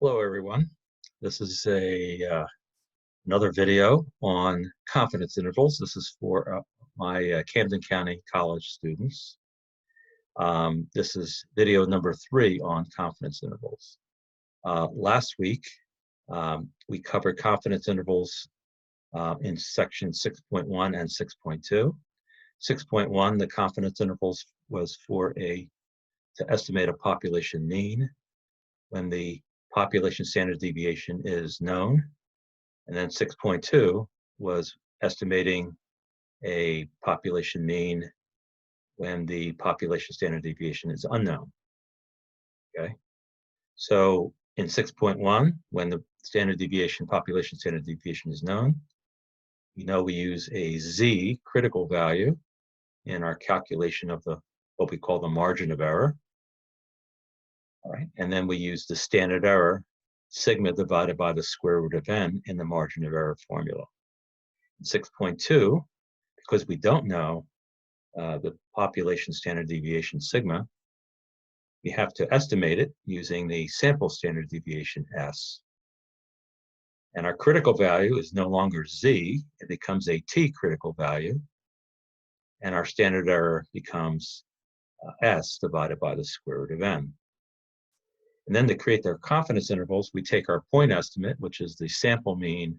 Hello, everyone. This is another video on confidence intervals. This is for my Camden County College students. This is video number 3 on confidence intervals. Last week, we covered confidence intervals in section 6.1 and 6.2. 6.1, the confidence intervals was to estimate a population mean when the population standard deviation is known. And then 6.2 was estimating a population mean when the population standard deviation is unknown. Okay. So in 6.1, when the population standard deviation is known, we use a Z critical value in our calculation of what we call the margin of error. All right, and then we use the standard error, sigma divided by the square root of n in the margin of error formula. In 6.2, because we don't know the population standard deviation sigma, we have to estimate it using the sample standard deviation S. And our critical value is no longer Z, it becomes a T critical value, and our standard error becomes S divided by the square root of n. And then to create their confidence intervals, we take our point estimate, which is the sample mean,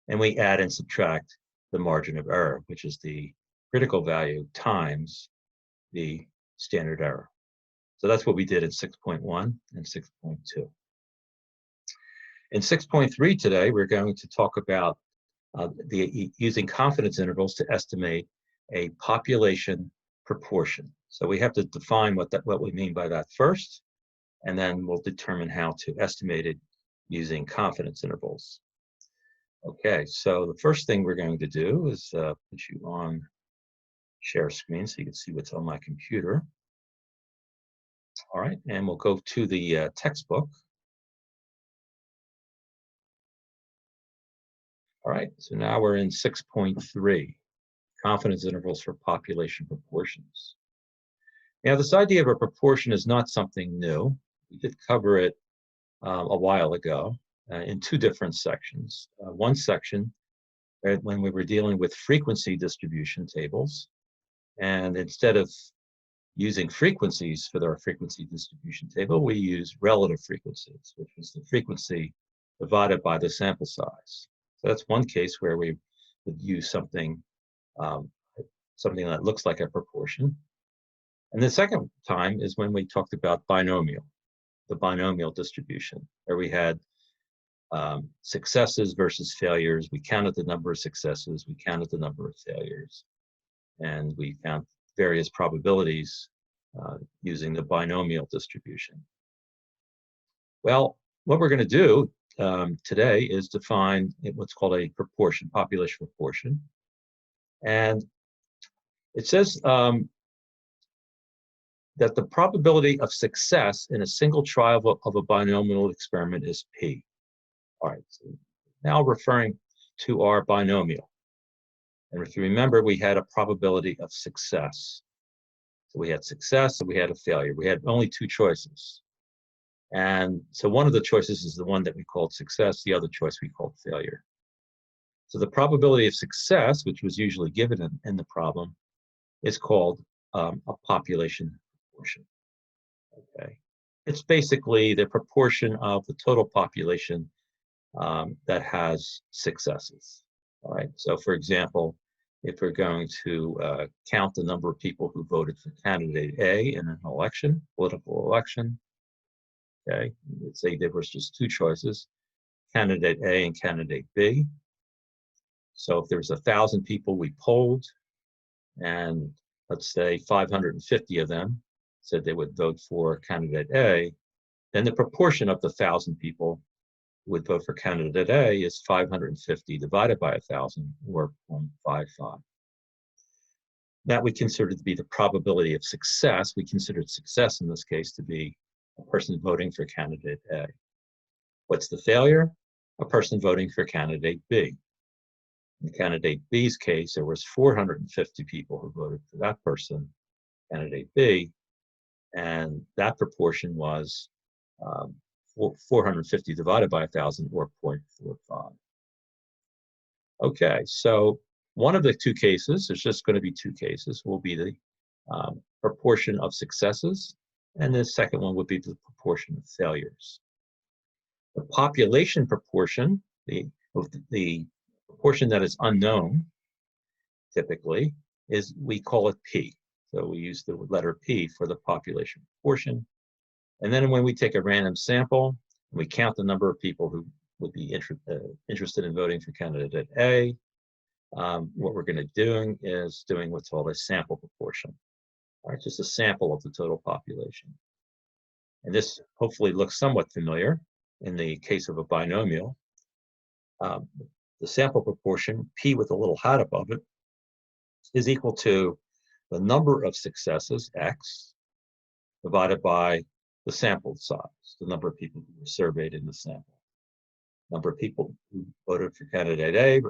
and we add and subtract the margin of error, which is the critical value times the standard error. So that's what we did in 6.1 and 6.2. In 6.3 today, we're going to talk about using confidence intervals to estimate a population proportion. So we have to define what we mean by that first, and then we'll determine how to estimate it using confidence intervals. Okay, so the first thing we're going to do is put you on share screen so you can see what's on my computer. All right, and we'll go to the textbook. All right, so now we're in 6.3, confidence intervals for population proportions. Now, this idea of a proportion is not something new. We did cover it a while ago in 2 different sections. One section when we were dealing with frequency distribution tables, and instead of using frequencies for our frequency distribution table, we used relative frequencies, which was the frequency divided by the sample size. So that's one case where we would use something that looks like a proportion. And the second time is when we talked about the binomial distribution, where we had successes versus failures. We counted the number of successes, we counted the number of failures, and we found various probabilities using the binomial distribution. Well, what we're going to do today is define what's called a proportion, population proportion. And it says that the probability of success in a single trial of a binomial experiment is P. All right, so now referring to our binomial. And if you remember, we had a probability of success. So we had success and we had a failure. We had only 2 choices. And so one of the choices is the one that we called success, the other choice we called failure. So the probability of success, which was usually given in the problem, is called a population proportion. Okay, it's basically the proportion of the total population that has successes. All right, so for example, if we're going to count the number of people who voted for candidate A in an election, political election, okay, let's say there was just 2 choices, candidate A and candidate B. So if there's 1,000 people we polled, and let's say 550 of them said they would vote for candidate A, then the proportion of the 1,000 people who would vote for candidate A is 550 divided by 1,000, or 0.55. That we consider to be the probability of success. We considered success in this case to be a person voting for candidate A. What's the failure? A person voting for candidate B. In candidate B's case, there was 450 people who voted for that person, candidate B, and that proportion was 450 divided by 1,000, or 0.45. Okay, so one of the two cases, there's just going to be two cases, will be the proportion of successes, and the second one would be the proportion of failures. The population proportion, the proportion that is unknown, typically, we call it P. So we use the letter P for the population proportion. And then when we take a random sample, we count the number of people who would be interested in voting for candidate A. What we're going to do is doing what's called a sample proportion. All right, just a sample of the total population. And this hopefully looks somewhat familiar in the case of a binomial. The sample proportion, P with a little hat above it, is equal to the number of successes, X, divided by the sample size, the number of people who were surveyed in the sample. Number of people who voted for candidate A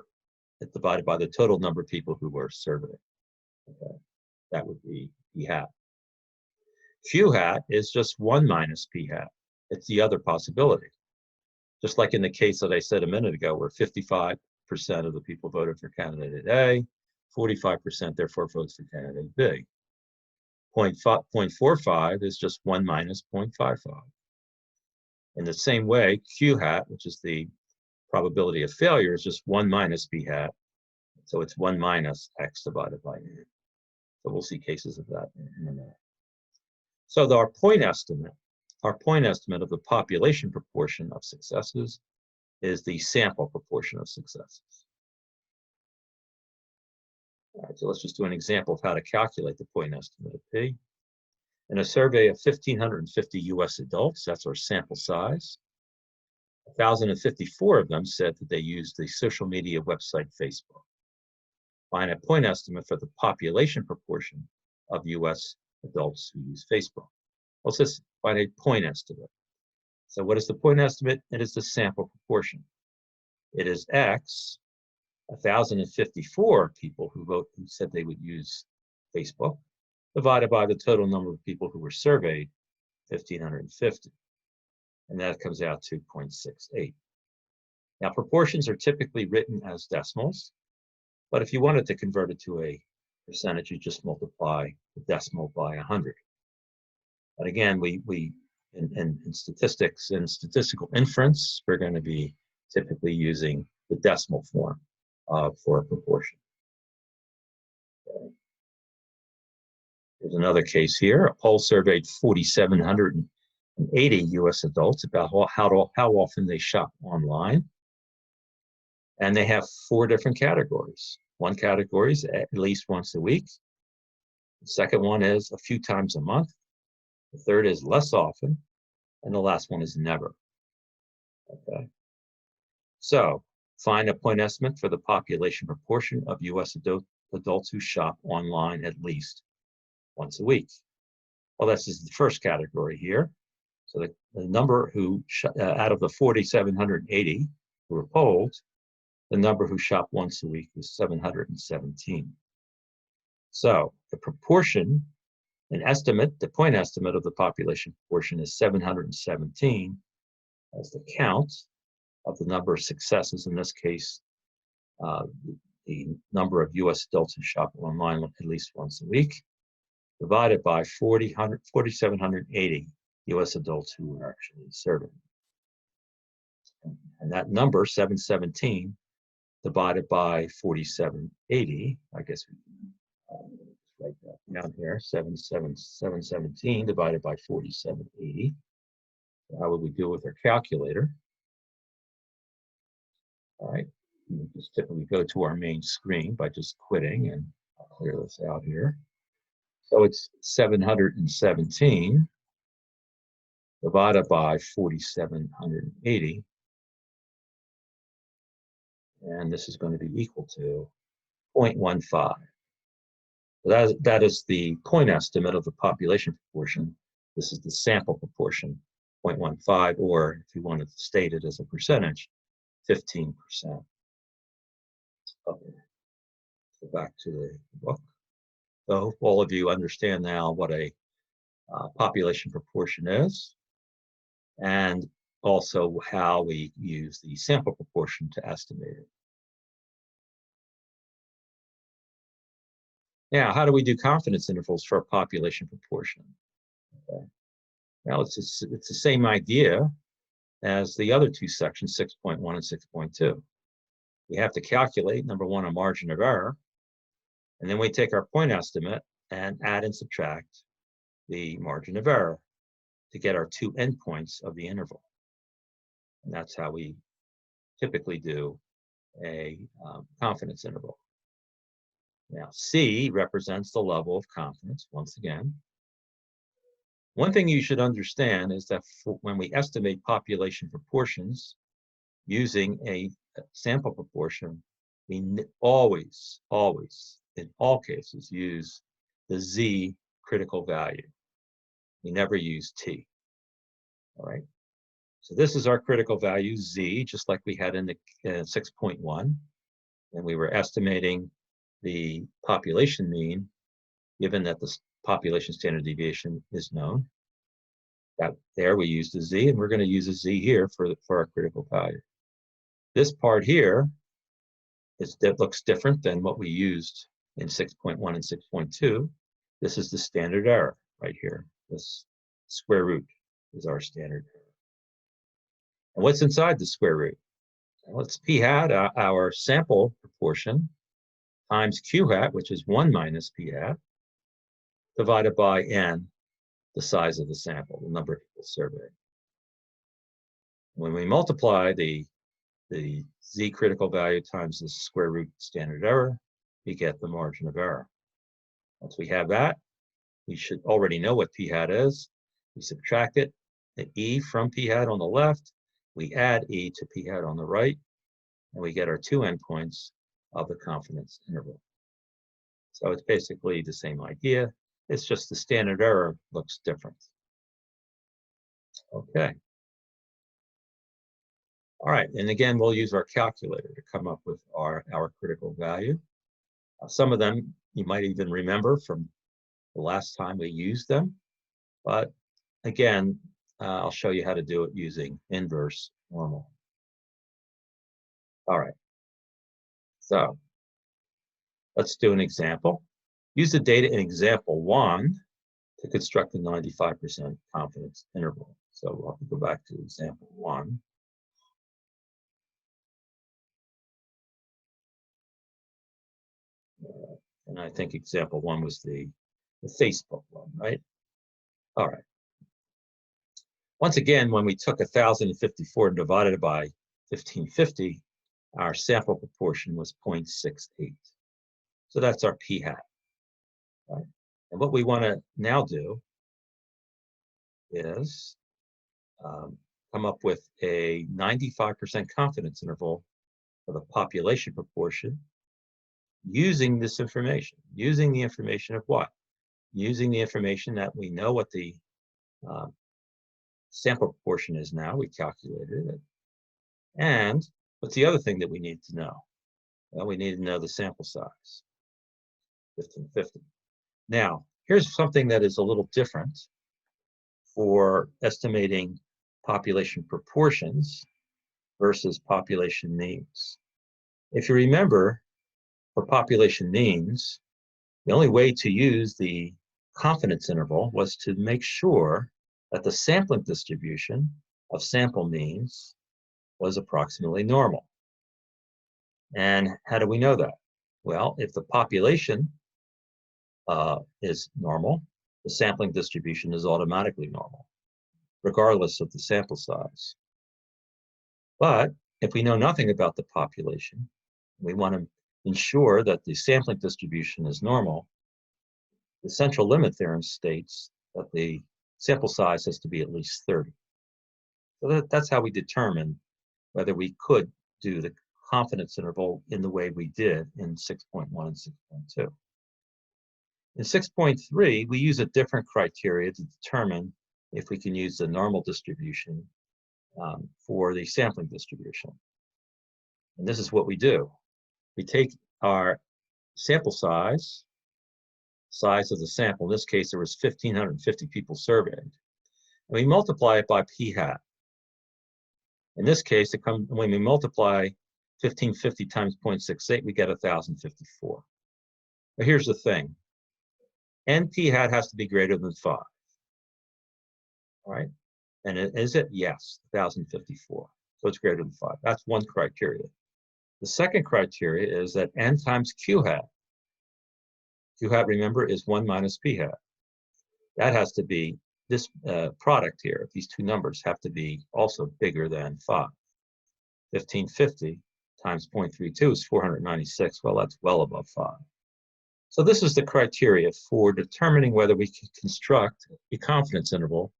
divided by the total number of people who were surveyed. Okay. That would be P hat. Q hat is just 1 minus P hat. It's the other possibility. Just like in the case that I said a minute ago, where 55% of the people voted for candidate A, 45% therefore votes for candidate B. 0.45 is just 1 minus 0.55. In the same way, Q hat, which is the probability of failure, is just 1 minus P hat. So it's 1 minus X divided by A. So we'll see cases of that in a minute. So our point estimate of the population proportion of successes is the sample proportion of successes. All right, so let's just do an example of how to calculate the point estimate of P. In a survey of 1,550 US adults, that's our sample size, 1,054 of them said that they used the social media website Facebook. Find a point estimate for the population proportion of US adults who use Facebook. Let's just find a point estimate. So what is the point estimate? It is the sample proportion. It is X, 1,054 people who said they would use Facebook, divided by the total number of people who were surveyed, 1,550. And that comes out to 0.68. Now, proportions are typically written as decimals, but if you wanted to convert it to a percentage, you just multiply the decimal by 100. But again, in statistics and statistical inference, we're going to be typically using the decimal form for a proportion. Okay. There's another case here. A poll surveyed 4,780 US adults about how often they shop online. And they have 4 different categories. One category is at least once a week. The second one is a few times a month. The third is less often. And the last one is never. Okay. So find a point estimate for the population proportion of US adults who shop online at least once a week. Well, this is the first category here. So the number who, out of the 4,780 who were polled, the number who shop once a week was 717. So the proportion, the point estimate of the population proportion is 717 as the count of the number of successes, in this case, the number of US adults who shop online at least once a week, divided by 4,780 US adults who were actually surveyed. And that number, 717, divided by 4,780, I guess we can write that down here, 717 divided by 4,780. So how would we do with our calculator? All right, we just typically go to our main screen by just quitting, and I'll clear this out here. So it's 717 divided by 4,780. And this is going to be equal to 0.15. So that is the point estimate of the population proportion. This is the sample proportion, 0.15, or if you wanted to state it as a percentage, 15%. Okay. Go back to the book. So all of you understand now what a population proportion is. And also how we use the sample proportion to estimate it. Now, how do we do confidence intervals for a population proportion? Okay. Now, it's the same idea as the other two sections, 6.1 and 6.2. We have to calculate, number one, a margin of error, and then we take our point estimate and add and subtract the margin of error to get our two endpoints of the interval. And that's how we typically do a confidence interval. Now, C represents the level of confidence, once again. One thing you should understand is that when we estimate population proportions using a sample proportion, we always, in all cases, use the Z critical value. We never use T. All right. So this is our critical value, Z, just like we had in the 6.1. And we were estimating the population mean, given that the population standard deviation is known. That there we used a Z, and we're going to use a Z here for our critical value. This part here that looks different than what we used in 6.1 and 6.2. This is the standard error right here. This square root is our standard error. And what's inside the square root? Well, it's p hat, our sample proportion, times q hat, which is 1 minus p hat, divided by n, the size of the sample, the number of people surveyed. When we multiply the Z critical value times the square root standard error, we get the margin of error. Once we have that, we should already know what p hat is. We subtract it, the E from p hat on the left, we add E to p hat on the right, and we get our two endpoints of the confidence interval. So it's basically the same idea. It's just the standard error looks different. Okay. All right, and again, we'll use our calculator to come up with our critical value. Some of them you might even remember from the last time we used them, but again, I'll show you how to do it using inverse normal. All right, so let's do an example. Use the data in example 1 to construct a 95% confidence interval. So we'll have to go back to example 1. And I think example 1 was the Facebook one, right? All right. Once again, when we took 1,054 and divided it by 1,550, our sample proportion was 0.68. So that's our p hat. Right? And what we want to now do is come up with a 95% confidence interval for the population proportion using this information. Using the information of what? Using the information that we know what the sample proportion is now. We calculated it. And what's the other thing that we need to know? Well, we need to know the sample size, 1,550. Now, here's something that is a little different for estimating population proportions versus population means. If you remember, for population means, the only way to use the confidence interval was to make sure that the sampling distribution of sample means was approximately normal. And how do we know that? Well, if the population is normal, the sampling distribution is automatically normal, regardless of the sample size. But if we know nothing about the population, we want to ensure that the sampling distribution is normal, the central limit theorem states that the sample size has to be at least 30. So that's how we determine whether we could do the confidence interval in the way we did in 6.1 and 6.2. In 6.3, we use a different criteria to determine if we can use the normal distribution for the sampling distribution. And this is what we do. We take our sample size of the sample. In this case, there was 1,550 people surveyed. And we multiply it by p hat. In this case, when we multiply 1550 times 0.68, we get 1054. But here's the thing. NP hat has to be greater than 5. All right? And is it? Yes, 1054. So it's greater than 5. That's one criteria. The second criteria is that N times Q hat. Q hat, remember, is 1 minus P hat. That has to be, this product here, these two numbers have to be also bigger than 5. 1550 times 0.32 is 496. Well, that's well above 5. So this is the criteria for determining whether we can construct a confidence interval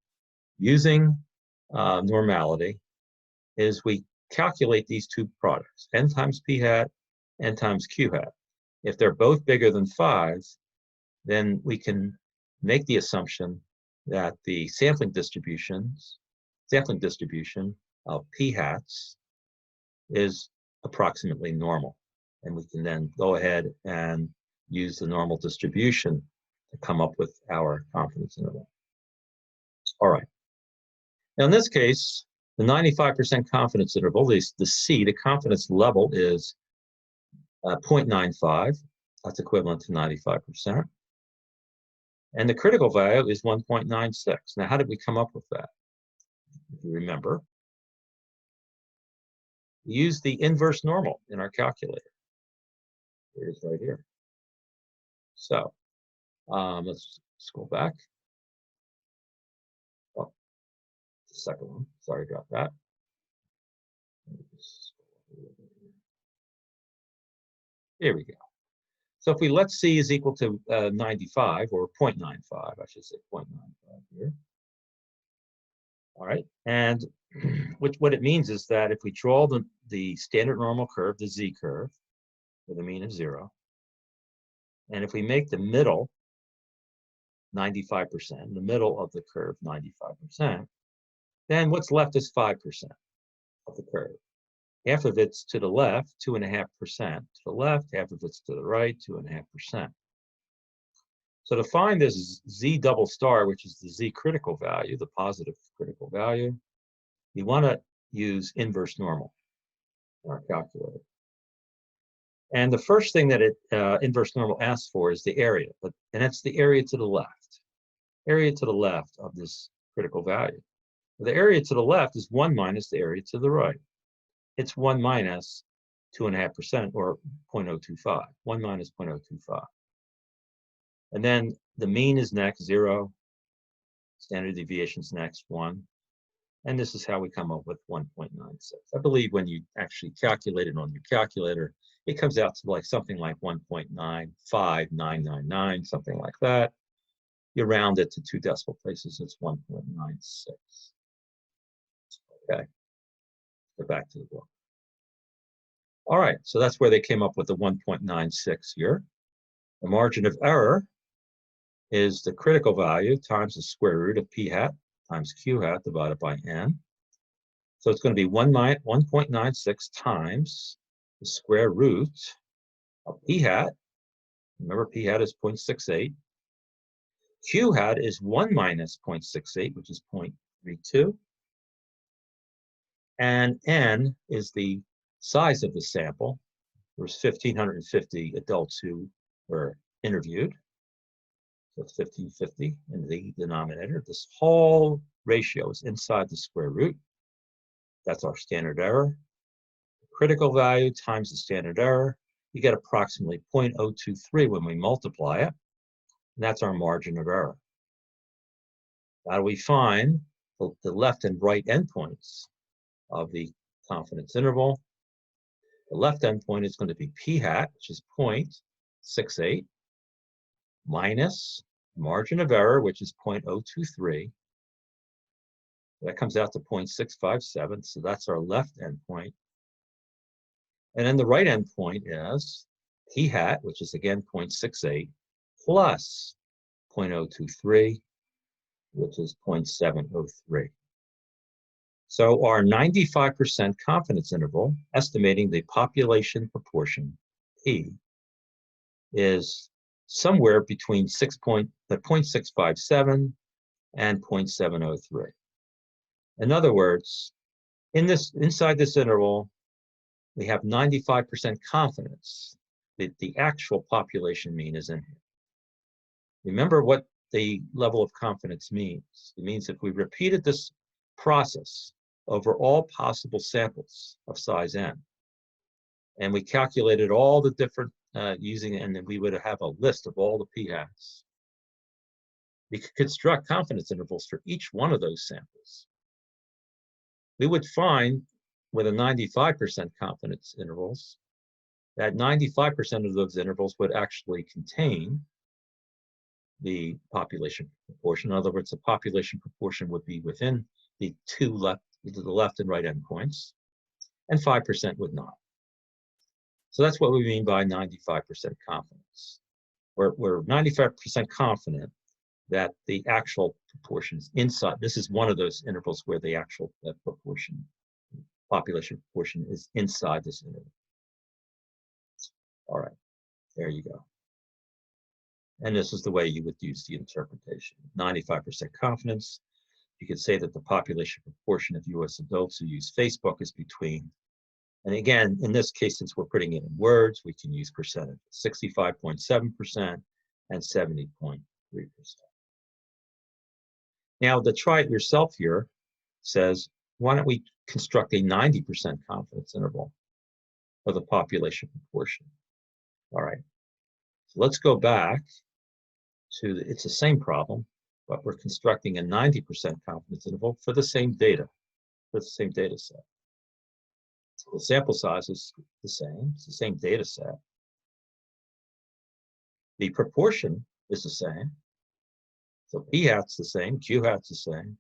using normality, is we calculate these two products, N times P hat, N times Q hat. If they're both bigger than 5, then we can make the assumption that the sampling distribution of P hats is approximately normal. And we can then go ahead and use the normal distribution to come up with our confidence interval. All right. Now in this case, the 95% confidence interval, the C, the confidence level is 0.95. That's equivalent to 95%. And the critical value is 1.96. Now, how did we come up with that? If you remember, we used the inverse normal in our calculator. It is right here. So let's scroll back. Oh, the second one. Sorry about that. Here we go. So if we let C is equal to 95, or 0.95, I should say 0.95 here. All right, and what it means is that if we draw the standard normal curve, the Z curve, with a mean of 0, and if we make the middle 95%, the middle of the curve 95%, then what's left is 5% of the curve. Half of it's to the left, 2.5% to the left, half of it's to the right, 2.5%. So to find this Z double star, which is the Z critical value, the positive critical value, we want to use inverse normal in our calculator. And the first thing that inverse normal asks for is the area, and it's the area to the left. Area to the left of this critical value. The area to the left is 1 minus the area to the right. It's 1 minus 2.5%, or 0.025. 1 minus 0.025. And then the mean is next, 0. Standard deviation's next, 1. And this is how we come up with 1.96. I believe when you actually calculate it on your calculator, it comes out to something like 1.95999, something like that. You round it to 2 decimal places, it's 1.96. Okay, go back to the book. All right, so that's where they came up with the 1.96 here. The margin of error is the critical value times the square root of P hat times Q hat divided by N. So it's going to be 1.96 times the square root of P hat. Remember, P hat is 0.68. Q hat is 1 minus 0.68, which is 0.32. And N is the size of the sample. There was 1,550 adults who were interviewed. So it's 1,550 in the denominator. This whole ratio is inside the square root. That's our standard error. Critical value times the standard error. You get approximately 0.023 when we multiply it. And that's our margin of error. How do we find the left and right endpoints of the confidence interval? The left endpoint is going to be P hat, which is 0.68, minus margin of error, which is 0.023. That comes out to 0.657, so that's our left endpoint. And then the right endpoint is P hat, which is again 0.68, plus 0.023, which is 0.703. So our 95% confidence interval, estimating the population proportion, P, is somewhere between 0.657 and 0.703. In other words, Inside this interval, we have 95% confidence that the actual population mean is in here. Remember what the level of confidence means. It means if we repeated this process over all possible samples of size n, and we calculated all the different using, and then we would have a list of all the p-hats. We could construct confidence intervals for each one of those samples. We would find with a 95% confidence intervals that 95% of those intervals would actually contain the population proportion. In other words, the population proportion would be within the the left and right endpoints, and 5% would not. So that's what we mean by 95% confidence. We're 95% confident that the actual proportions inside, this is one of those intervals where the actual population proportion is inside this interval. All right, there you go. And this is the way you would use the interpretation. 95% confidence. You could say that the population proportion of US adults who use Facebook is between, and again, in this case, since we're putting it in words, we can use percentage, 65.7% and 70.3%. Now, the try it yourself here says, why don't we construct a 90% confidence interval of the population proportion? All right, so let's go back to, it's the same problem, but we're constructing a 90% confidence interval for the same data, for the same data set. So the sample size is the same, it's the same data set. The proportion is the same. So p-hat's the same, q-hat's the same.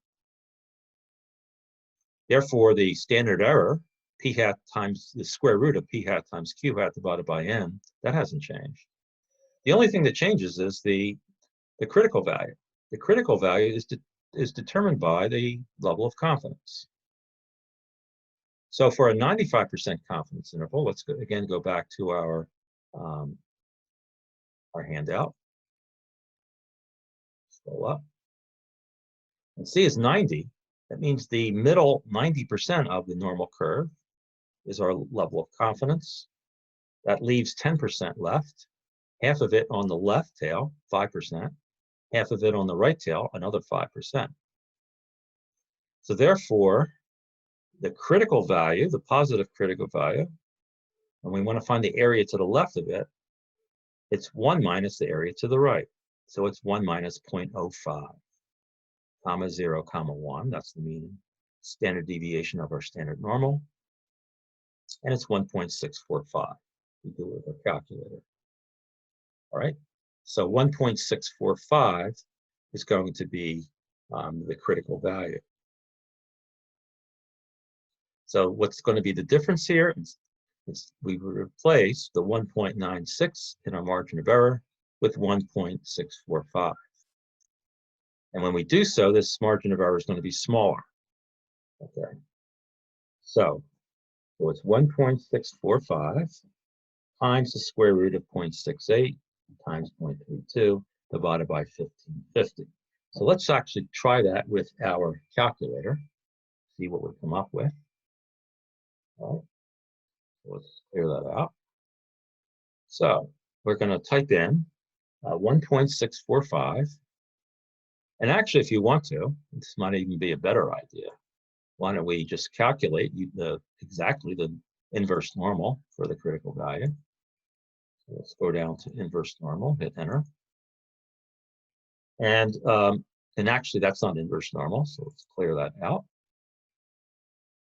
Therefore, the standard error, p-hat times the square root of p-hat times q-hat divided by n, that hasn't changed. The only thing that changes is the critical value. The critical value is determined by the level of confidence. So for a 95% confidence interval, let's again go back to our handout. Scroll up. And C is 90. That means the middle 90% of the normal curve is our level of confidence. That leaves 10% left, half of it on the left tail, 5%, half of it on the right tail, another 5%. So therefore, the critical value, the positive critical value, and we want to find the area to the left of it, it's 1 minus the area to the right. So it's 1 minus 0.05, comma 0, comma 1. That's the mean standard deviation of our standard normal. And it's 1.645. We do it with our calculator. All right. So 1.645 is going to be the critical value. So what's going to be the difference here? We replace the 1.96 in our margin of error with 1.645. And when we do so, this margin of error is going to be smaller. Okay. So it's 1.645 times the square root of 0.68 times 0.32 divided by 1550. So let's actually try that with our calculator, see what we come up with. All right. So let's clear that out. So we're going to type in 1.645. And actually, if you want to, this might even be a better idea. Why don't we just calculate exactly the inverse normal for the critical value. So let's go down to inverse normal, hit enter. And actually, that's not inverse normal, so let's clear that out.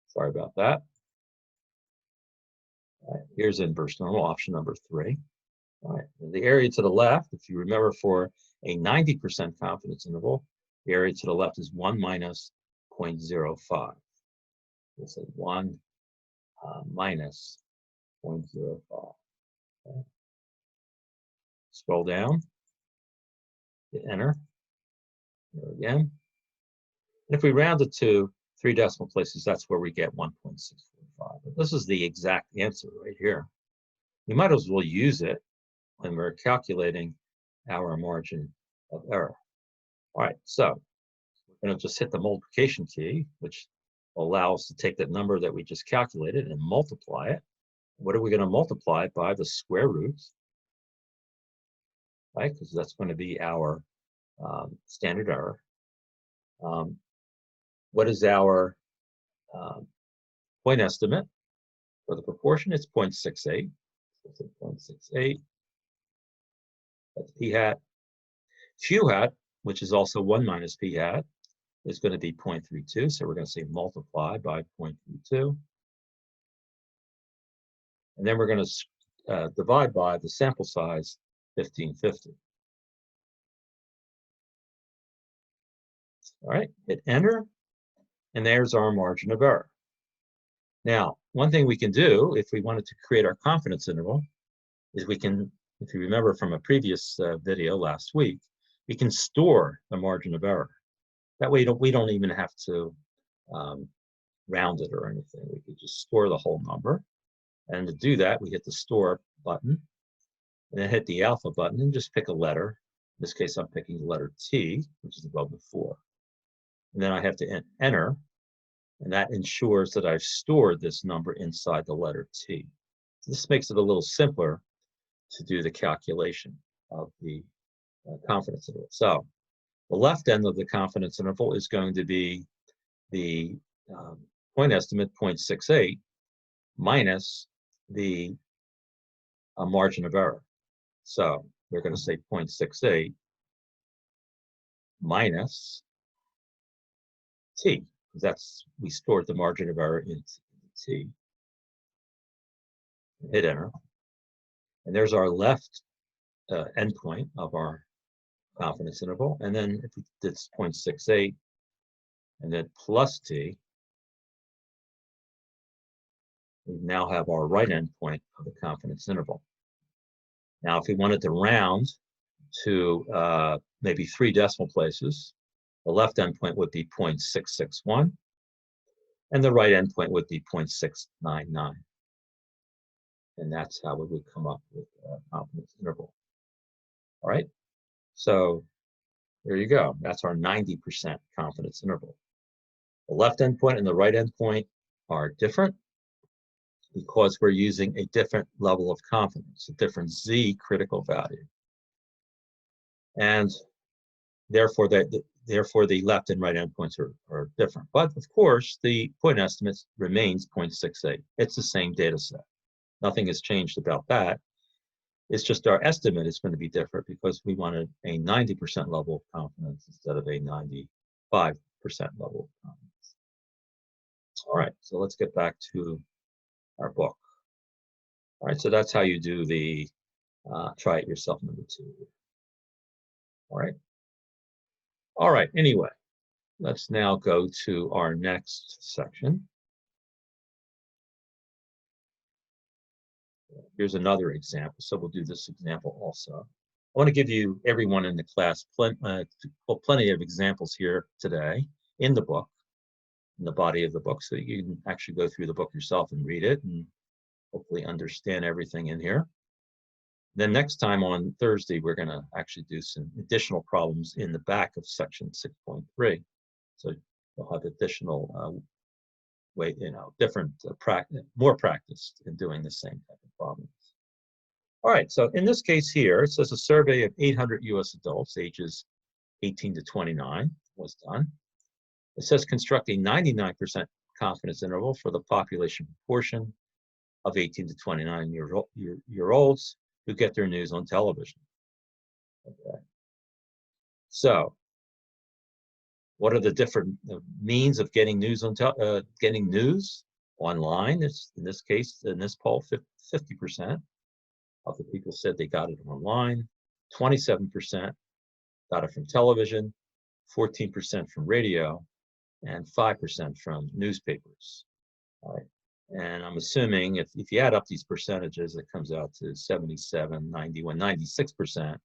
Sorry about that. All right, here's inverse normal, option number 3. All right, the area to the left, if you remember for a 90% confidence interval, the area to the left is 1 minus 0.05. We'll say 1 minus 0.05. Okay. Scroll down, hit enter, there again. And if we round it to 3 decimal places, that's where we get 1.645. But this is the exact answer right here. You might as well use it when we're calculating our margin of error. All right, so we're going to just hit the multiplication key, which will allow us to take that number that we just calculated and multiply it. What are we going to multiply it by? The square root, right? Because that's going to be our standard error. What is our point estimate for the proportion? It's 0.68. So 0.68. That's p hat. Q hat, which is also 1 minus p hat, is going to be 0.32. So we're going to say multiply by 0.32. And then we're going to divide by the sample size, 1550. All right, hit enter, and there's our margin of error. Now, one thing we can do if we wanted to create our confidence interval is we can, if you remember from a previous video last week, we can store the margin of error. That way we don't even have to round it or anything. We could just store the whole number. And to do that, we hit the store button, and then hit the alpha button and just pick a letter. In this case, I'm picking the letter T, which is above the 4. And then I have to enter, and that ensures that I've stored this number inside the letter T. This makes it a little simpler to do the calculation of the confidence interval. So the left end of the confidence interval is going to be the point estimate, 0.68, minus the margin of error. So we're going to say 0.68 minus T, because that's, we stored the margin of error in T. Hit enter. And there's our left endpoint of our confidence interval. And then if we did 0.68 and then plus T, we now have our right endpoint of the confidence interval. Now, if we wanted to round to maybe 3 decimal places, the left endpoint would be 0.661, and the right endpoint would be 0.699. And that's how we would come up with a confidence interval. All right, so there you go. That's our 90% confidence interval. The left endpoint and the right endpoint are different because we're using a different level of confidence, a different Z critical value. And therefore, the left and right endpoints are different. But of course, the point estimate remains 0.68. It's the same data set. Nothing has changed about that. It's just our estimate is going to be different because we wanted a 90% level of confidence instead of a 95% level of confidence. All right, so let's get back to our book. All right, so that's how you do the try it yourself number 2. All right, anyway, let's now go to our next section. Here's another example, so we'll do this example also. I want to give you, everyone in the class, plenty of examples here today in the book, in the body of the book, so you can actually go through the book yourself and read it and hopefully understand everything in here. Then next time on Thursday, we're going to actually do some additional problems in the back of section 6.3. So we'll have additional different more practice in doing the same type of problems. All right, so in this case here, it says a survey of 800 US adults ages 18 to 29 was done. It says construct a 99% confidence interval for the population proportion of 18 to 29-year-olds who get their news on television. Okay. So, what are the different means of getting news on getting news online? It's, in this case, in this poll, 50% of the people said they got it online. 27% got it from television, 14% from radio, and 5% from newspapers. All right. And I'm assuming if you add up these percentages, it comes out to 77, 91, 96%.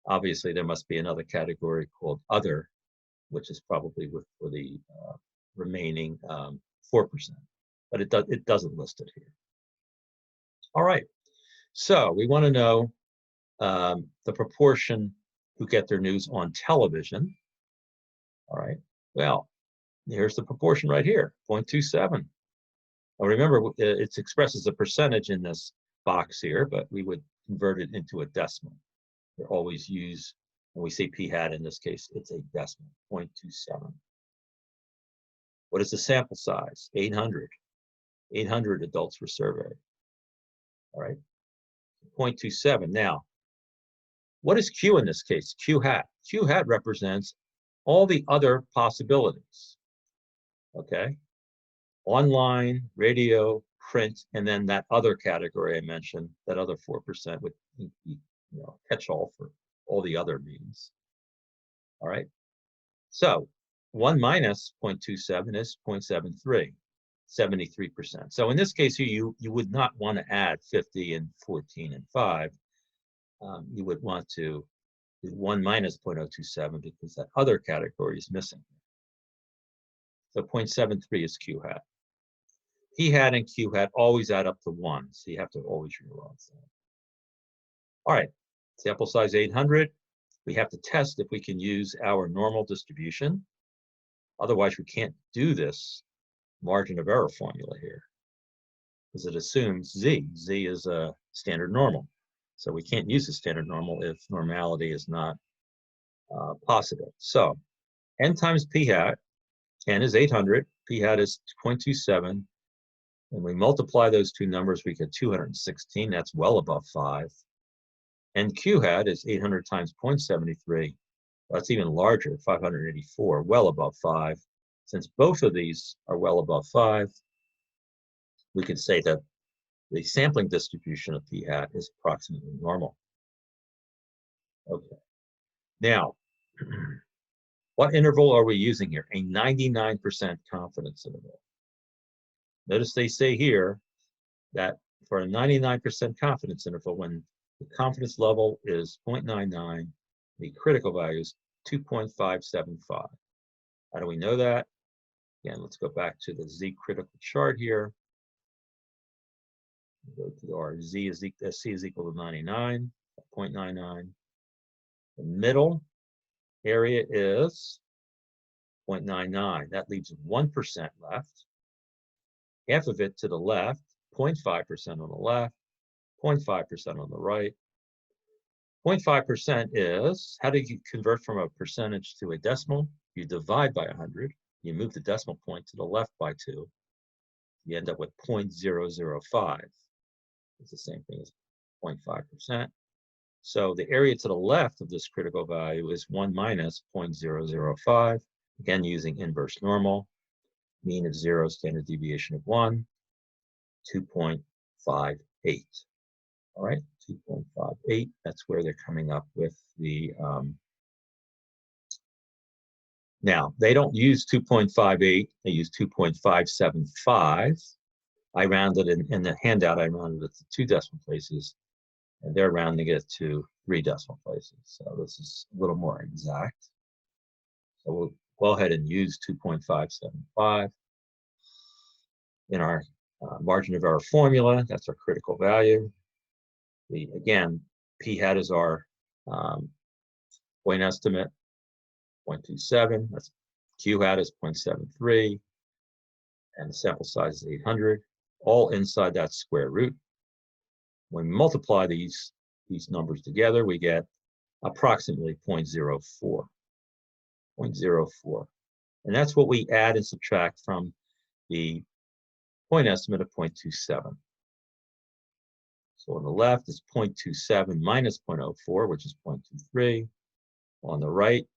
Obviously, there must be another category called other, which is probably for the remaining 4%. But it doesn't list it here. All right. So we want to know the proportion who get their news on television. All right. Well, Here's the proportion right here, 0.27. Now remember, it's expressed as a percentage in this box here, but we would convert it into a decimal. We always use, when we say p hat in this case, it's a decimal, 0.27. What is the sample size? 800. 800 adults were surveyed. All right, 0.27. Now, what is Q in this case? Q hat. Q hat represents all the other possibilities. Okay, online, radio, print, and then that other category I mentioned, that other 4% would catch all for all the other means. All right, so 1 minus 0.27 is 0.73, 73%. So in this case here, you would not want to add 50 and 14 and 5. You would want to do 1 minus 0.027 because that other category is missing. So 0.73 is Q hat. P hat and Q hat always add up to 1, so you have to always realize that. All right, sample size 800. We have to test if we can use our normal distribution. Otherwise, we can't do this margin of error formula here because it assumes Z. Z is a standard normal. So we can't use the standard normal if normality is not possible. So n times p hat, n is 800, p hat is 0.27. When we multiply those two numbers, we get 216. That's well above 5. And Q hat is 800 times 0.73. That's even larger, 584, well above 5. Since both of these are well above 5, we can say that the sampling distribution of p hat is approximately normal. Okay. Now, what interval are we using here? A 99% confidence interval. Notice they say here that for a 99% confidence interval, when the confidence level is 0.99, the critical value is 2.575. How do we know that? Again, let's go back to the Z critical chart here. Go to our Z is C is equal to 99, 0.99. The middle area is 0.99. That leaves 1% left. Half of it to the left, 0.5% on the left, 0.5% on the right. 0.5% is, how do you convert from a percentage to a decimal? You divide by 100. You move the decimal point to the left by 2. You end up with 0.005. It's the same thing as 0.5%. So the area to the left of this critical value is 1 minus 0.005. Again, using inverse normal. Mean of 0, standard deviation of 1, 2.58. All right, 2.58. That's where they're coming up with the. Now, they don't use 2.58. They use 2.575. I rounded in the handout, I rounded it to 2 decimal places, and they're rounding it to 3 decimal places. So this is a little more exact. So we'll go ahead and use 2.575 in our margin of error formula. That's our critical value. Again, p hat is our point estimate, 0.27. That's Q hat is 0.73, and the sample size is 800. All inside that square root. When we multiply these numbers together, we get approximately 0.04. 0.04. And that's what we add and subtract from the point estimate of 0.27. So on the left is 0.27 minus 0.04, which is 0.23. On the right,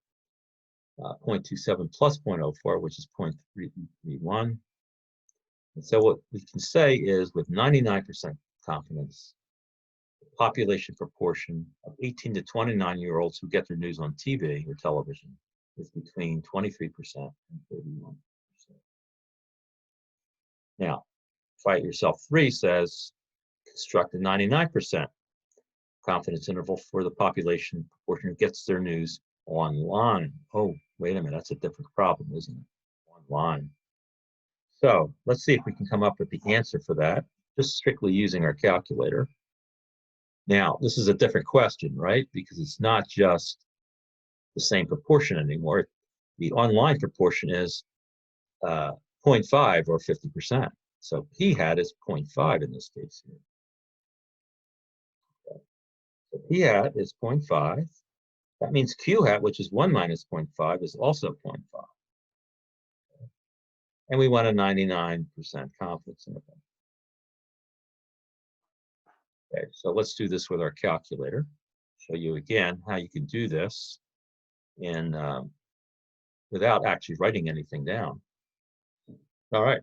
0.27 plus 0.04, which is 0.331. And so what we can say is with 99% confidence, the population proportion of 18 to 29-year-olds who get their news on TV or television is between 23% and 31%. Now, Fight Yourself 3 says, construct a 99% confidence interval for the population proportion who gets their news online. Oh, wait a minute, that's a different problem, isn't it? Online. So let's see if we can come up with the answer for that, just strictly using our calculator. Now, this is a different question, right? Because it's not just the same proportion anymore. The online proportion is 0.5 or 50%. So p hat is 0.5 in this case here. Okay. So p hat is 0.5. That means q hat, which is 1 minus 0.5, is also 0.5. Okay. And we want a 99% confidence interval. Okay, so let's do this with our calculator. Show you again how you can do this in without actually writing anything down. All right.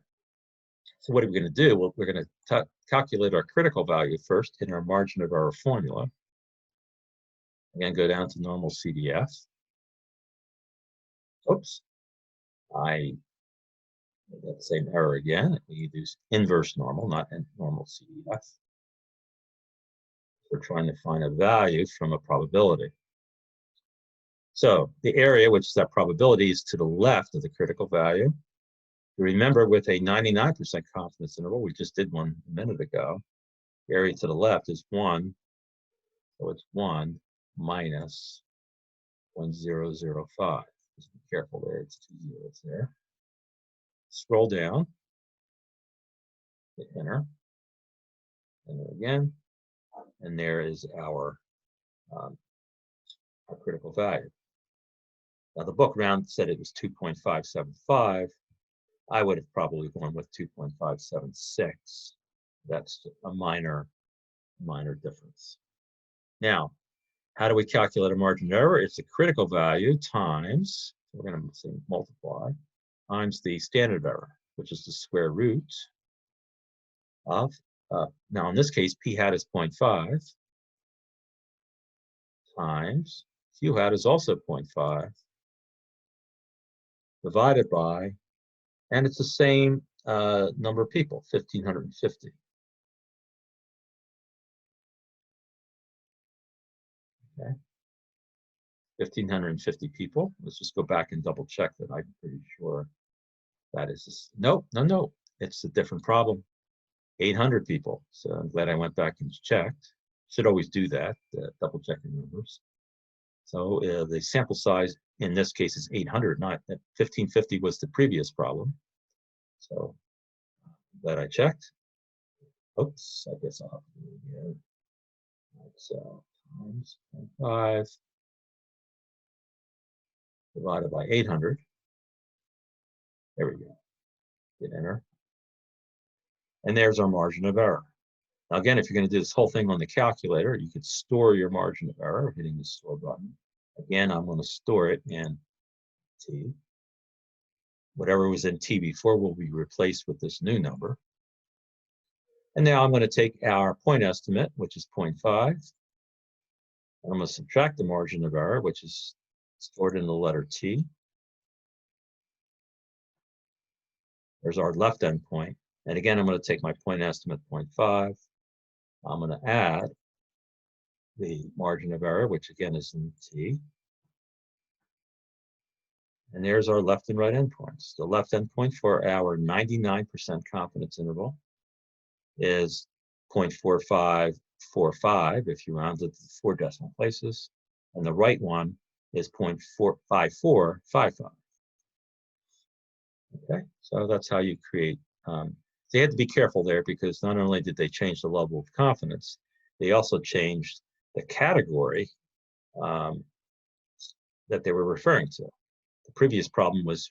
So what are we going to do? Well, we're going to calculate our critical value first in our margin of error formula. Again, go down to normal CDF. Oops, I made that same error again. We use inverse normal, not normal CDF. We're trying to find a value from a probability. So the area, which is that probability, is to the left of the critical value. Remember, with a 99% confidence interval, we just did one a minute ago, the area to the left is 1. So it's 1 minus 0.005. Just be careful there, it's 2 zeros there. Scroll down, hit enter, enter again, and there is our critical value. Now the book round said it was 2.575. I would have probably gone with 2.576. That's a minor difference. Now, how do we calculate a margin of error? It's a critical value times, we're going to say multiply, times the standard error, which is the square root of, now in this case, p hat is 0.5, times q hat is also 0.5, divided by, and it's the same number of people, 1,550. Okay. 1,550 people. Let's just go back and double check that. I'm pretty sure that is this. Nope, no, it's a different problem. 800 people. So I'm glad I went back and checked. Should always do that, double checking numbers. So the sample size in this case is 800, not 1,550 was the previous problem. So glad I checked. Oops, I guess I'll have to do it again. So times 0.5 divided by 800. There we go. Hit enter. And there's our margin of error. Now again, if you're going to do this whole thing on the calculator, you could store your margin of error hitting the store button. Again, I'm going to store it in T. Whatever was in T before will be replaced with this new number. And now I'm going to take our point estimate, which is 0.5. And I'm going to subtract the margin of error, which is stored in the letter T. There's our left endpoint. And again, I'm going to take my point estimate 0.5. I'm going to add the margin of error, which again is in T. And there's our left and right endpoints. The left endpoint for our 99% confidence interval is 0.4545 if you round it to 4 decimal places. And the right one is 0.5455. Okay, so that's how you create. They had to be careful there because not only did they change the level of confidence, they also changed the category that they were referring to. The previous problem was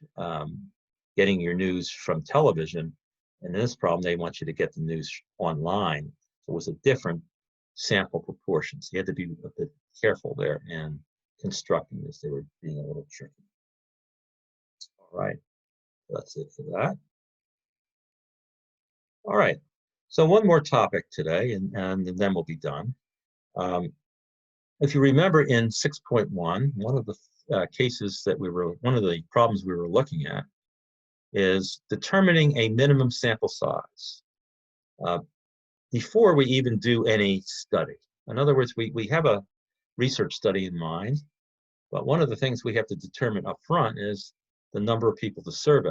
getting your news from television, and in this problem, they want you to get the news online. So it was a different sample proportion. So you had to be a bit careful there in constructing this. They were being a little tricky. All right, that's it for that. All right, so one more topic today, and then we'll be done. If you remember in 6.1, one of the cases that one of the problems we were looking at is determining a minimum sample size before we even do any study. In other words, we have a research study in mind, but one of the things we have to determine up front is the number of people to survey.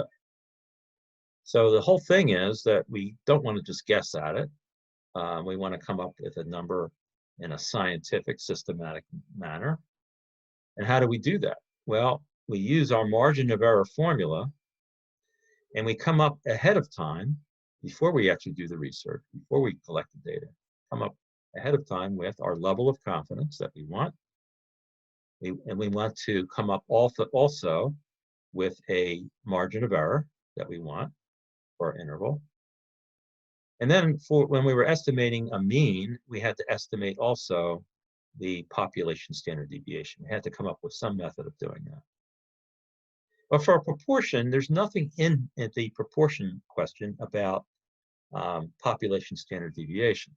So the whole thing is that we don't want to just guess at it. We want to come up with a number in a scientific, systematic manner. And how do we do that? Well, we use our margin of error formula, And we come up ahead of time, before we actually do the research, before we collect the data, come up ahead of time with our level of confidence that we want. And we want to come up also with a margin of error that we want for our interval. And then for when we were estimating a mean, we had to estimate also the population standard deviation. We had to come up with some method of doing that. But for a proportion, there's nothing in the proportion question about population standard deviation.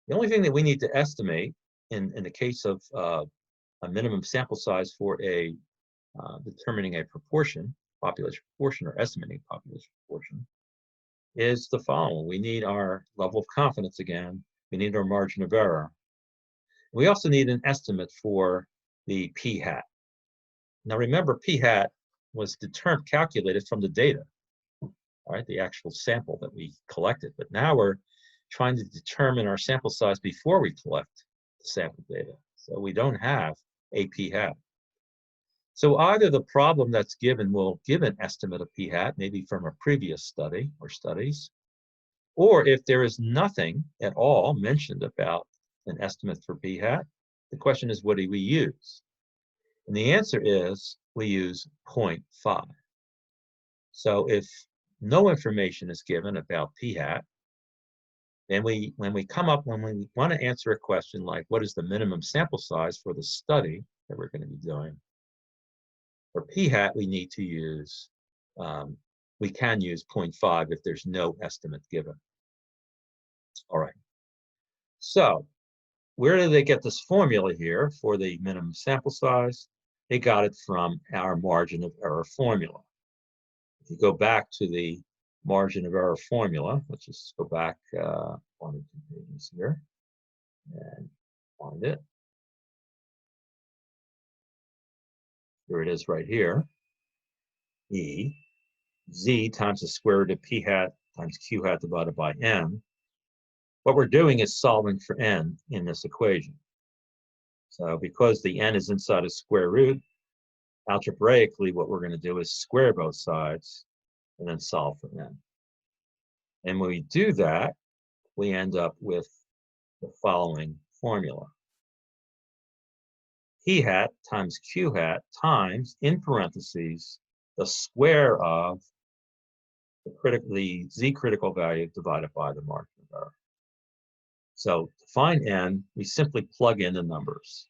The only thing that we need to estimate in the case of a minimum sample size for determining a proportion, population proportion, or estimating population proportion, is the following. We need our level of confidence again. We need our margin of error. We also need an estimate for the p-hat. Now remember, p-hat was calculated from the data, right? The actual sample that we collected. But now we're trying to determine our sample size before we collect the sample data. So we don't have a p-hat. So either the problem that's given will give an estimate of p-hat, maybe from a previous study or studies, or if there is nothing at all mentioned about an estimate for p-hat, the question is, what do we use? And the answer is, we use 0.5. So if no information is given about p-hat, then when we want to answer a question like, what is the minimum sample size for the study that we're going to be doing? For p-hat, we need to use, we can use 0.5 if there's no estimate given. All right. So where do they get this formula here for the minimum sample size? They got it from our margin of error formula. If you go back to the margin of error formula, let's just go back 1 or 2 pages here and find it. Here it is right here. E, z times the square root of p-hat times q-hat divided by n. What we're doing is solving for n in this equation. So because the n is inside a square root, algebraically what we're going to do is square both sides and then solve for n. And when we do that, we end up with the following formula. P-hat times q-hat times, in parentheses, the square of the z critical value divided by the margin of error. So to find n, we simply plug in the numbers.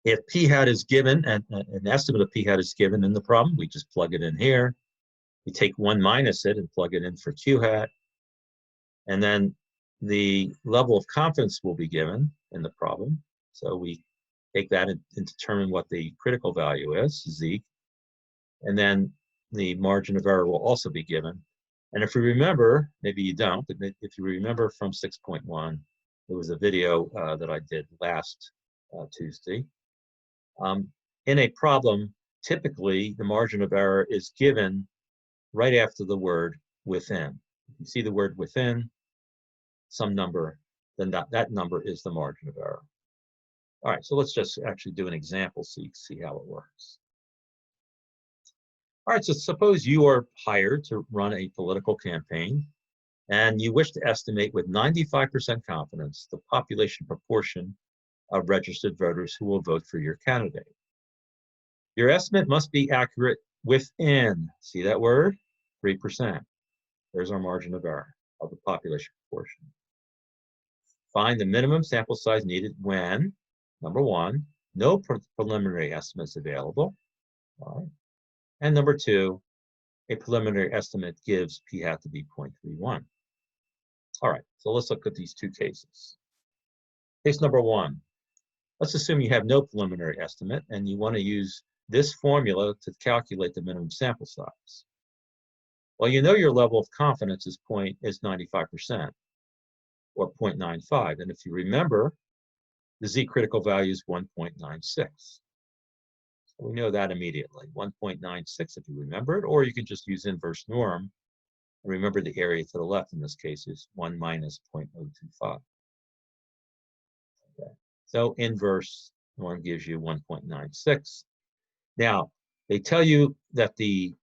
If p-hat is given, and an estimate of p-hat is given in the problem, we just plug it in here. We take 1 minus it and plug it in for q-hat. And then the level of confidence will be given in the problem. So we take that and determine what the critical value is, z. And then the margin of error will also be given. And if you remember, maybe you don't, but if you remember from 6.1, it was a video that I did last Tuesday. In a problem, typically the margin of error is given right after the word within. If you see the word within some number, then that number is the margin of error. All right, so let's just actually do an example so you can see how it works. All right, so suppose you are hired to run a political campaign and you wish to estimate with 95% confidence the population proportion of registered voters who will vote for your candidate. Your estimate must be accurate within, see that word? 3%. There's our margin of error of the population proportion. Find the minimum sample size needed when, number 1, no preliminary estimates available. All right. And number 2, a preliminary estimate gives p-hat to be 0.31. All right, so let's look at these two cases. Case number 1. Let's assume you have no preliminary estimate and you want to use this formula to calculate the minimum sample size. Well, you know your level of confidence is 95% or 0.95. And if you remember, the z critical value is 1.96. We know that immediately, 1.96 if you remember it, or you can just use inverse norm. And remember the area to the left in this case is 1 minus 0.025. Okay. So inverse norm gives you 1.96. Now, they tell you that the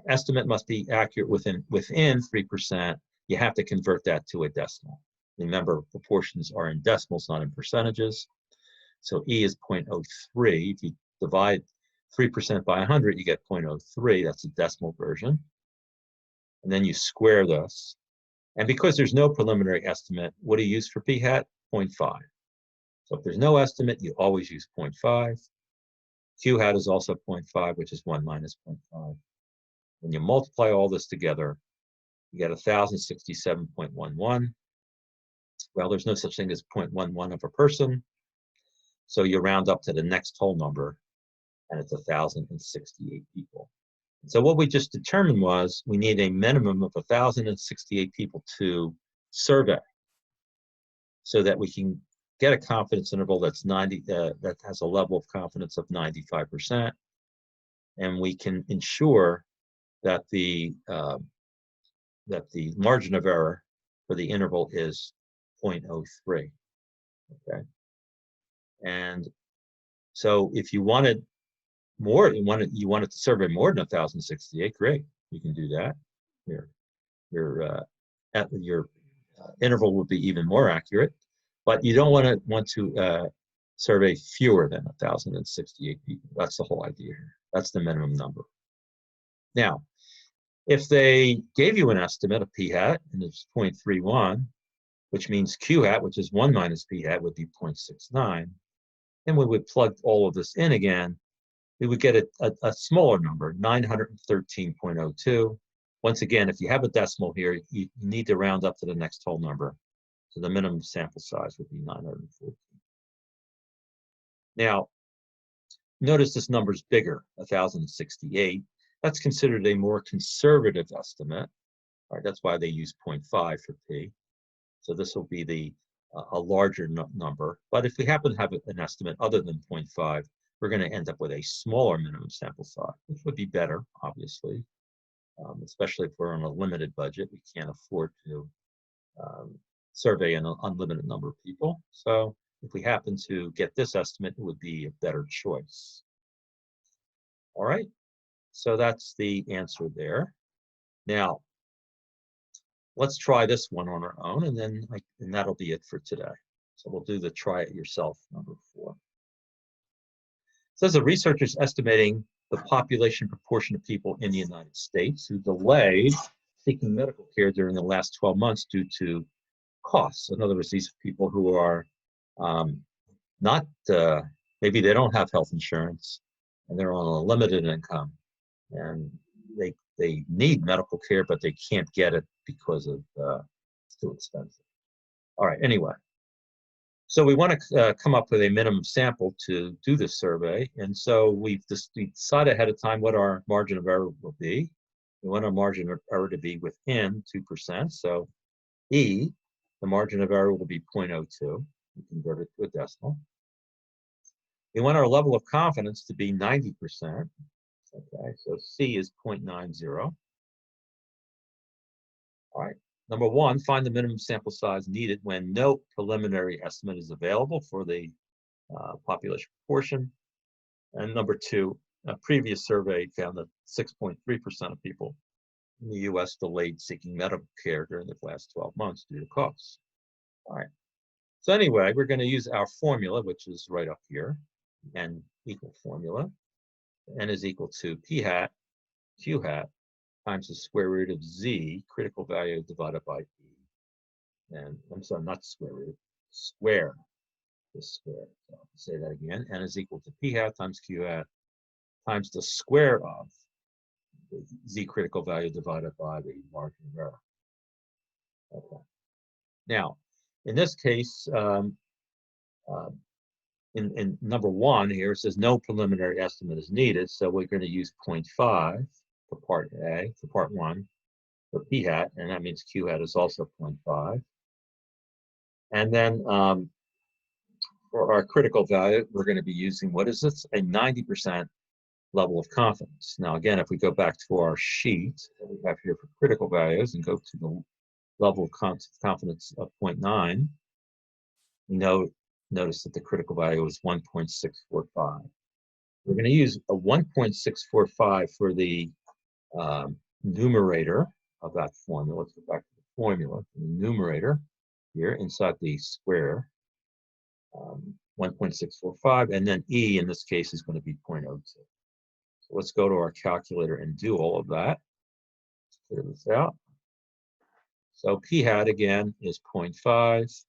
estimate must be accurate within 3%. You have to convert that to a decimal. Remember, proportions are in decimals, not in percentages. So E is 0.03. If you divide 3% by 100, you get 0.03. That's a decimal version. And then you square this. And because there's no preliminary estimate, what do you use for p hat? 0.5. So if there's no estimate, you always use 0.5. Q hat is also 0.5, which is 1 minus 0.5. When you multiply all this together, you get 1,067.11. Well, there's no such thing as 0.11 of a person. So you round up to the next whole number, and it's 1,068 people. So what we just determined was we need a minimum of 1,068 people to survey so that we can get a confidence interval that's that has a level of confidence of 95%, and we can ensure that the margin of error for the interval is 0.03. Okay, and so if you wanted more, you wanted to survey more than 1,068, great, you can do that. Your interval would be even more accurate, but you don't want to survey fewer than 1,068 people. That's the whole idea here. That's the minimum number. Now, if they gave you an estimate of p hat and it's 0.31, which means q hat, which is 1 minus p hat, would be 0.69, and we would plug all of this in again, we would get a smaller number, 913.02. Once again, if you have a decimal here, you need to round up to the next whole number. So the minimum sample size would be 914. Now, notice this number is bigger, 1,068. That's considered a more conservative estimate. All right, that's why they use 0.5 for p. So this will be a larger number. But if we happen to have an estimate other than 0.5, we're going to end up with a smaller minimum sample size, which would be better, obviously, especially if we're on a limited budget. We can't afford to survey an unlimited number of people. So if we happen to get this estimate, it would be a better choice. All right, so that's the answer there. Now, let's try this one on our own, and that'll be it for today. So we'll do the try it yourself, number 4. It says the researchers estimating the population proportion of people in the United States who delayed seeking medical care during the last 12 months due to costs. In other words, these people who are maybe they don't have health insurance and they're on a limited income and they need medical care, but they can't get it because of it's too expensive. All right, anyway. So we want to come up with a minimum sample to do this survey. And so we decided ahead of time what our margin of error will be. We want our margin of error to be within 2%. So E, the margin of error will be 0.02. We convert it to a decimal. We want our level of confidence to be 90%. Okay, so C is 0.90. All right. Number 1, find the minimum sample size needed when no preliminary estimate is available for the population proportion. And number 2, a previous survey found that 6.3% of people in the U.S. delayed seeking medical care during the last 12 months due to costs. All right. So anyway, we're going to use our formula, which is right up here, N equal formula. N is equal to p hat, q hat, times the square root of z, critical value divided by e. And I'm sorry, not square root, square the square. So I'll say that again. N is equal to p hat times q hat times the square of the z critical value divided by the margin of error. Okay. Now, in this case, in number 1 here, it says no preliminary estimate is needed. So we're going to use 0.5 for part A, for part 1, for p hat, and that means q hat is also 0.5. And then for our critical value, we're going to be using, what is this? A 90% level of confidence. Now, again, if we go back to our sheet that we have here for critical values and go to the level of confidence of 0.9, we notice that the critical value is 1.645. We're going to use a 1.645 for the numerator of that formula. Let's go back to the formula. The numerator here inside the square, 1.645, and then E in this case is going to be 0.02. So let's go to our calculator and do all of that. Let's clear this out. So P hat again is 0.5.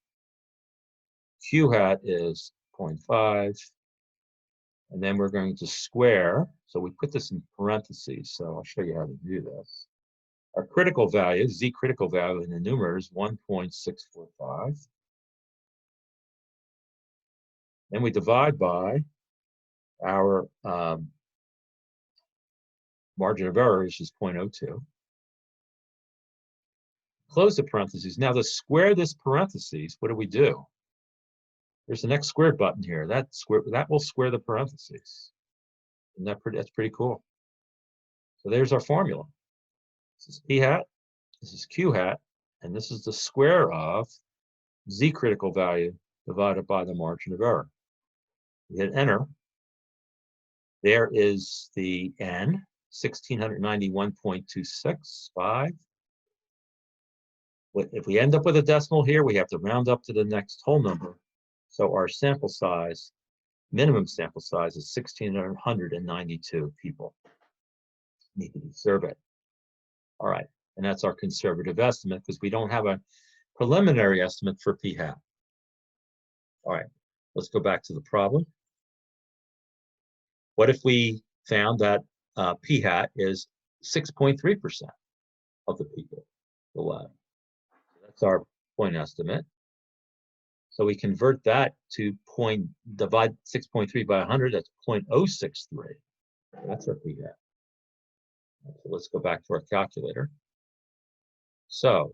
Q hat is 0.5. And then we're going to square. So we put this in parentheses. So I'll show you how to do this. Our critical value, Z critical value in the numerator is 1.645. Then we divide by our margin of error, which is 0.02. Close the parentheses. Now to square this parentheses, what do? There's the next square button here. That will square the parentheses. And that's pretty cool. So there's our formula. This is P hat, this is Q hat, and this is the square of Z critical value divided by the margin of error. We hit enter. There is the N, 1691.265. If we end up with a decimal here, we have to round up to the next whole number. So our sample size, minimum sample size, is 1,692 people need to be surveyed. All right, and that's our conservative estimate because we don't have a preliminary estimate for P hat. All right, let's go back to the problem. What if we found that P hat is 6.3% of the people below? That's our point estimate. So we convert that to divide 6.3 by 100, that's 0.063. That's our P hat. So let's go back to our calculator. So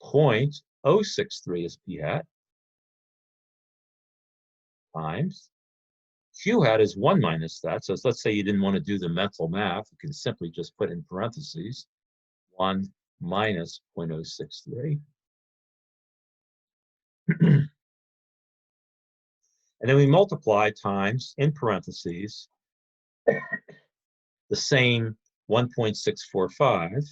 0.063 is P hat times Q hat is 1 minus that. So let's say you didn't want to do the mental math. You can simply just put in parentheses 1 minus 0.063. And then we multiply times, in parentheses, the same 1.645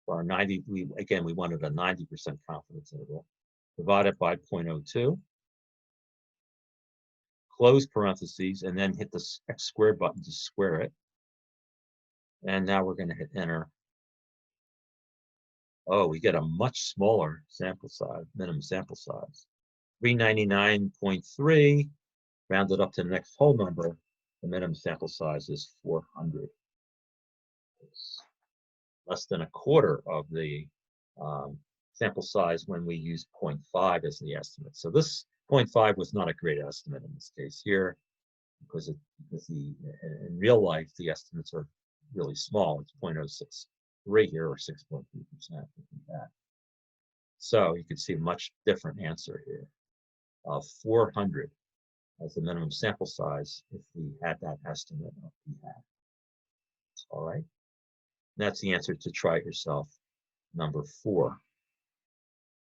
for our 90. We wanted a 90% confidence interval. Divided by 0.02. Close parentheses, and then hit the X squared button to square it. And now we're going to hit enter. Oh, we get a much smaller sample size, minimum sample size. 399.3, rounded up to the next whole number, the minimum sample size is 400. It's less than a quarter of the sample size when we use 0.5 as the estimate. So this 0.5 was not a great estimate in this case here, because in real life, the estimates are really small. It's 0.063 here, or 6.3%. So you can see a much different answer here of 400 as the minimum sample size if we had that estimate of P hat. All right. That's the answer to try it yourself, number 4.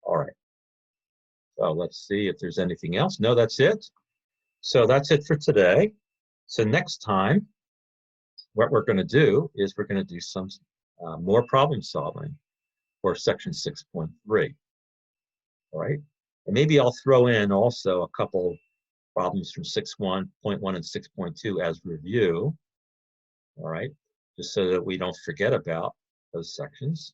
All right. So let's see if there's anything else. No, that's it. So that's it for today. So next time, what we're going to do is we're going to do some more problem solving for section 6.3. All right. And maybe I'll throw in also a couple problems from 6.1 and 6.2 as review. All right. Just so that we don't forget about those sections.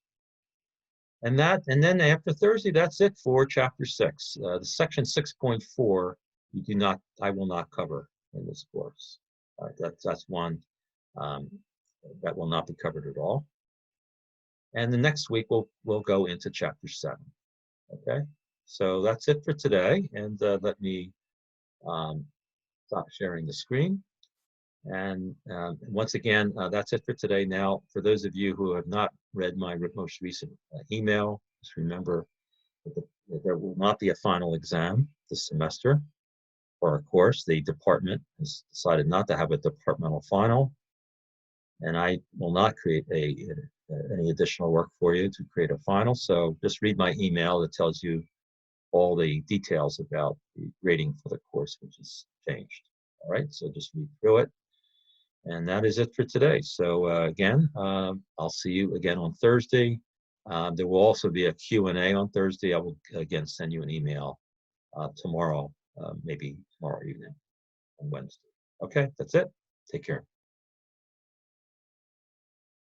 And then after Thursday, that's it for chapter 6. The section 6.4, I will not cover in this course. All right, that's one that will not be covered at all. And the next week we'll go into chapter 7. Okay, so that's it for today. And let me stop sharing the screen. And once again, that's it for today. Now, for those of you who have not read my most recent email, just remember that there will not be a final exam this semester for our course. The department has decided not to have a departmental final, and I will not create any additional work for you to create a final. So just read my email that tells you all the details about the grading for the course, which has changed. All right, so just read through it. And that is it for today. So again, I'll see you again on Thursday. There will also be a Q&A on Thursday. I will again send you an email tomorrow, maybe tomorrow evening on Wednesday. Okay, that's it. Take care.